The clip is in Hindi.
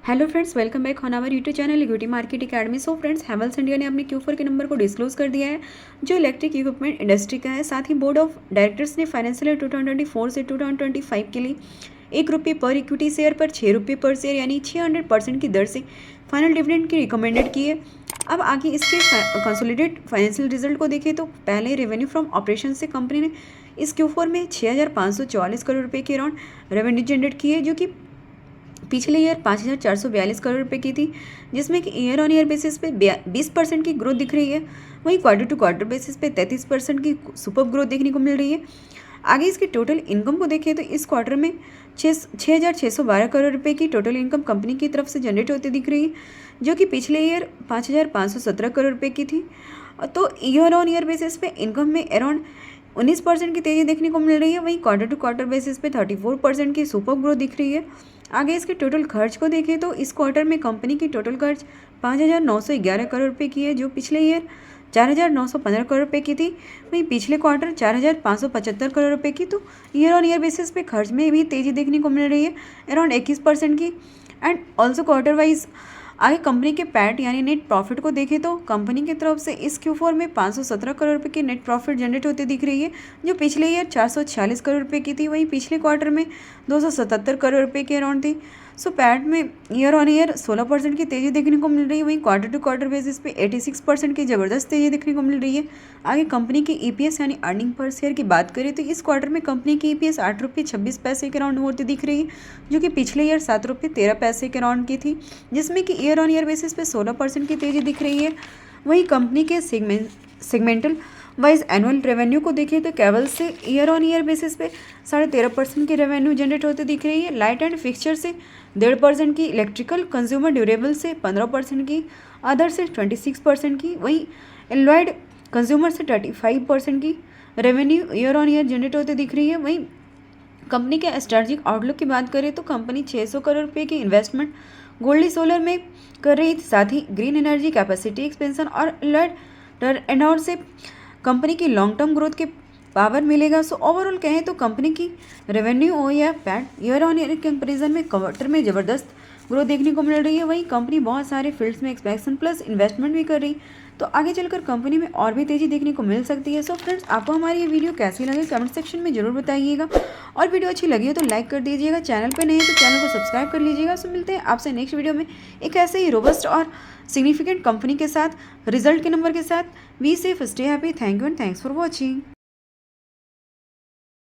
Hello friends, welcome back on our YouTube channel equity market academy. So friends, Havells India ने अपने Q4 के नंबर को डिस्क्लोज कर दिया है जो इलेक्ट्रिक इक्विपमेंट इंडस्ट्री का है। साथ ही बोर्ड ऑफ डायरेक्टर्स ने फाइनेंशियल ईयर 2024 से 2025 के लिए ₹1 पर इक्विटी शेयर पर ₹6 पर शेयर यानी 600% की दर से फाइनल डिविडेंड की रिकमेंडेड की है। अब आगे इसके कंसोलिडेट फाइनेंशियल रिजल्ट को देखें तो पहले रेवेन्यू फ्रॉम ऑपरेशन से कंपनी ने इस Q4 में 6,544 करोड़ रुपये के अराउंड रेवेन्यू जनरेट की है, जो कि पिछले ईयर 5,442 करोड़ रुपए की थी, जिसमें कि ईयर ऑन ईयर बेसिस पे 20% की ग्रोथ दिख रही है। वहीं क्वार्टर टू क्वार्टर बेसिस पे 33% की सुपर ग्रोथ देखने को मिल रही है। आगे इसकी टोटल इनकम को देखें तो इस क्वार्टर में 6,612 करोड़ रुपए की टोटल इनकम कंपनी की तरफ से जनरेट होती दिख रही है, जो कि पिछले ईयर 5,517 करोड़ रुपए की थी। तो ईयर ऑन ईयर बेसिस पे इनकम में अराउंड 19% की तेज़ी देखने को मिल रही है। वहीं क्वार्टर टू क्वार्टर बेसिस पे 34% की सुपर ग्रोथ दिख रही है। आगे इसके टोटल खर्च को देखें तो इस क्वार्टर में कंपनी की टोटल खर्च 5,911 करोड़ रुपए की है, जो पिछले ईयर 4,915 करोड़ रुपए की थी। वहीं पिछले क्वार्टर 4,575 करोड़ रुपए की। तो ईयर ऑन ईयर बेसिस पे खर्च में भी तेज़ी देखने को मिल रही है, अराउंड 21% की। एंड ऑल्सो क्वार्टर वाइज आगे कंपनी के पैट यानी नेट प्रॉफिट को देखें तो कंपनी की तरफ से इस Q4 में 517 करोड़ रुपए की नेट प्रॉफिट जनरेट होती दिख रही है, जो पिछले ईयर 446 करोड़ रुपए की थी। वहीं पिछले क्वार्टर में 277 करोड़ रुपए के अराउंड थी। सो पैट में ईयर ऑन ईयर 16% की तेज़ी देखने को मिल रही है। वहीं क्वार्टर टू क्वार्टर बेसिस पे 86% की ज़बरदस्त तेज़ी देखने को मिल रही है। आगे कंपनी की EPS यानी अर्निंग पर शेयर की बात करें तो इस क्वार्टर में कंपनी की EPS ₹8.26 के अराउंड होती दिख रही है, जो कि पिछले ईयर ₹7.13 के अराउंड की थी, जिसमें कि ईयर ऑन ईयर बेसिस पे 16% की तेज़ी दिख रही है। वहीं कंपनी के सेगमेंटल वाइज एनुअल रेवेन्यू को देखें तो केवल से ईयर ऑन ईयर बेसिस पे 13.5% की रेवेन्यू जनरेट होती दिख रही है। लाइट एंड फिक्सचर से 1.5% की, इलेक्ट्रिकल कंज्यूमर ड्यूरेबल से 15% की, अदर से 26% की, वहीं एलॉयड कंज्यूमर से 35% की revenue year on year generate होती दिख रही है। वहीं कंपनी के स्ट्रेटजिक आउटलुक की बात करें तो कंपनी 600 करोड़ रुपये की इन्वेस्टमेंट गोल्डी सोलर में कर रही थी। साथ ही ग्रीन एनर्जी कैपेसिटी एक्सपेंशन और एनॉर से कंपनी की लॉन्ग टर्म ग्रोथ के पावर मिलेगा। सो ओवरऑल कहें तो कंपनी की रेवेन्यू हो या PAT year on year comparison में क्वार्टर में ज़बरदस्त ग्रोथ देखने को मिल रही है। वहीं कंपनी बहुत सारे फील्ड्स में एक्सपेंशन प्लस इन्वेस्टमेंट भी कर रही, तो आगे चलकर कंपनी में और भी तेज़ी देखने को मिल सकती है। सो फ्रेंड्स, आपको हमारी ये वीडियो कैसी लगी कमेंट सेक्शन में जरूर बताइएगा, और वीडियो अच्छी लगी हो तो लाइक कर दीजिएगा। चैनल पर नए हैं तो चैनल को सब्सक्राइब कर लीजिएगा। सो मिलते हैं आपसे नेक्स्ट वीडियो में एक ऐसे ही रोबस्ट और सिग्निफिकेंट कंपनी के साथ, रिजल्ट के नंबर के साथ। Be safe, stay happy, thank you and thanks for watching.